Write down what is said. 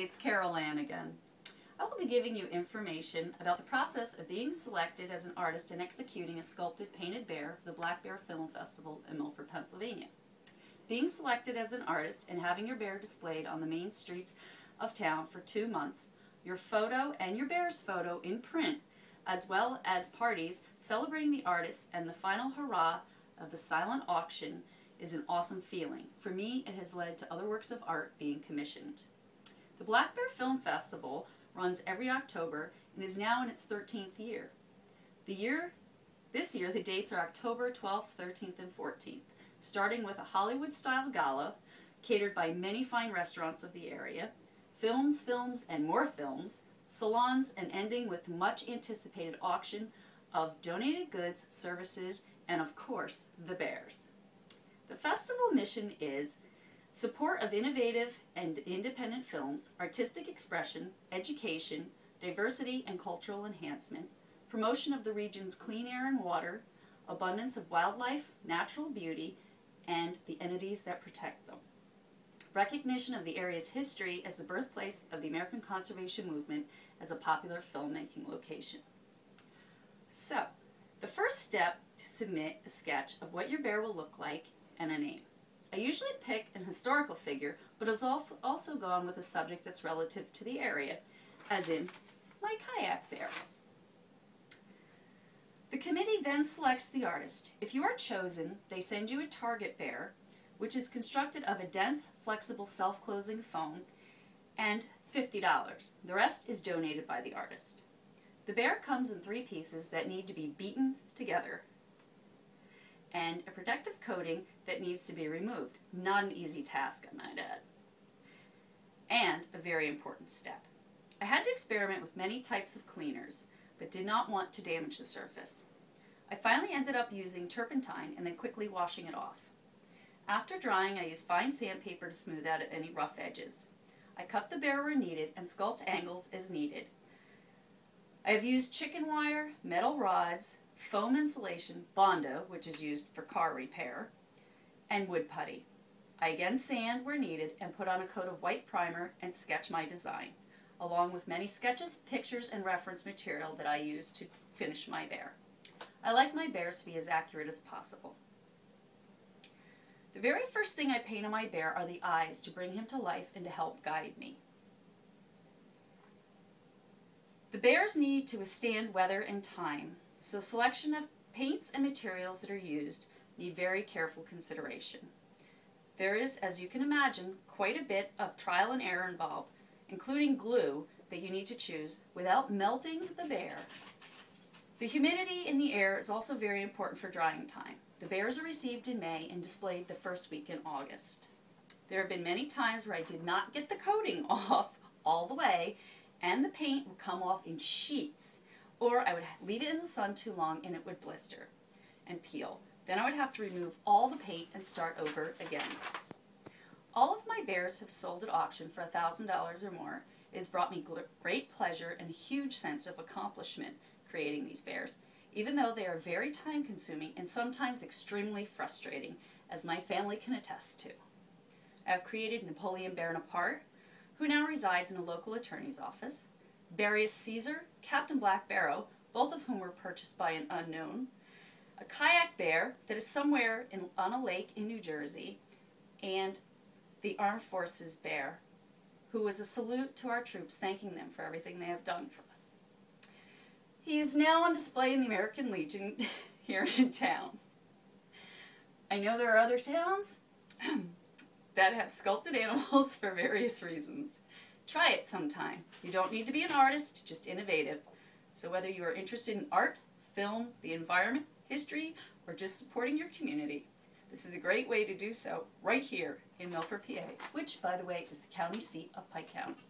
it's Carol Ann again. I will be giving you information about the process of being selected as an artist and executing a sculpted painted bear for the Black Bear Film Festival in Milford, Pennsylvania. Being selected as an artist and having your bear displayed on the main streets of town for 2 months, your photo and your bear's photo in print, as well as parties celebrating the artist and the final hurrah of the silent auction is an awesome feeling. For me, it has led to other works of art being commissioned. The Black Bear Film Festival runs every October and is now in its 13th year. This year, the dates are October 12th, 13th, and 14th, starting with a Hollywood-style gala catered by many fine restaurants of the area, films, and more films, salons, and ending with much anticipated auction of donated goods, services, and of course, the bears. The festival mission is support of innovative and independent films, artistic expression, education, diversity and cultural enhancement, promotion of the region's clean air and water, abundance of wildlife, natural beauty, and the entities that protect them. Recognition of the area's history as the birthplace of the American Conservation Movement as a popular filmmaking location. So, the first step to submit a sketch of what your bear will look like and a name. I usually pick an historical figure, but has also gone with a subject that's relative to the area, as in my kayak bear. The committee then selects the artist. If you are chosen, they send you a target bear, which is constructed of a dense, flexible, self-closing foam, and $50. The rest is donated by the artist. The bear comes in 3 pieces that need to be beaten together, and a protective coating that needs to be removed. Not an easy task, I might add. And a very important step. I had to experiment with many types of cleaners, but did not want to damage the surface. I finally ended up using turpentine and then quickly washing it off. After drying, I used fine sandpaper to smooth out any rough edges. I cut the bear where needed and sculpt angles as needed. I have used chicken wire, metal rods, foam insulation, Bondo, which is used for car repair, and wood putty. I again sand where needed and put on a coat of white primer and sketch my design, along with many sketches, pictures, and reference material that I use to finish my bear. I like my bears to be as accurate as possible. The very first thing I paint on my bear are the eyes to bring him to life and to help guide me. The bears need to withstand weather and time, so selection of paints and materials that are used need very careful consideration. There is, as you can imagine, quite a bit of trial and error involved, including glue that you need to choose without melting the bear. The humidity in the air is also very important for drying time. The bears are received in May and displayed the first week in August. There have been many times where I did not get the coating off all the way, and the paint would come off in sheets, or I would leave it in the sun too long and it would blister and peel. Then I would have to remove all the paint and start over again. All of my bears have sold at auction for $1,000 or more. It has brought me great pleasure and a huge sense of accomplishment creating these bears, even though they are very time-consuming and sometimes extremely frustrating, as my family can attest to. I have created Napoleon Bonaparte, who now resides in a local attorney's office, Barrius Caesar, Captain Black Barrow, both of whom were purchased by an unknown, a kayak bear that is somewhere on a lake in New Jersey, and the Armed Forces bear, who was a salute to our troops, thanking them for everything they have done for us. He is now on display in the American Legion here in town. I know there are other towns that have sculpted animals for various reasons. Try it sometime. You don't need to be an artist, just innovative. So whether you are interested in art, film, the environment, history, or just supporting your community, this is a great way to do so right here in Milford, PA, which, by the way, is the county seat of Pike County.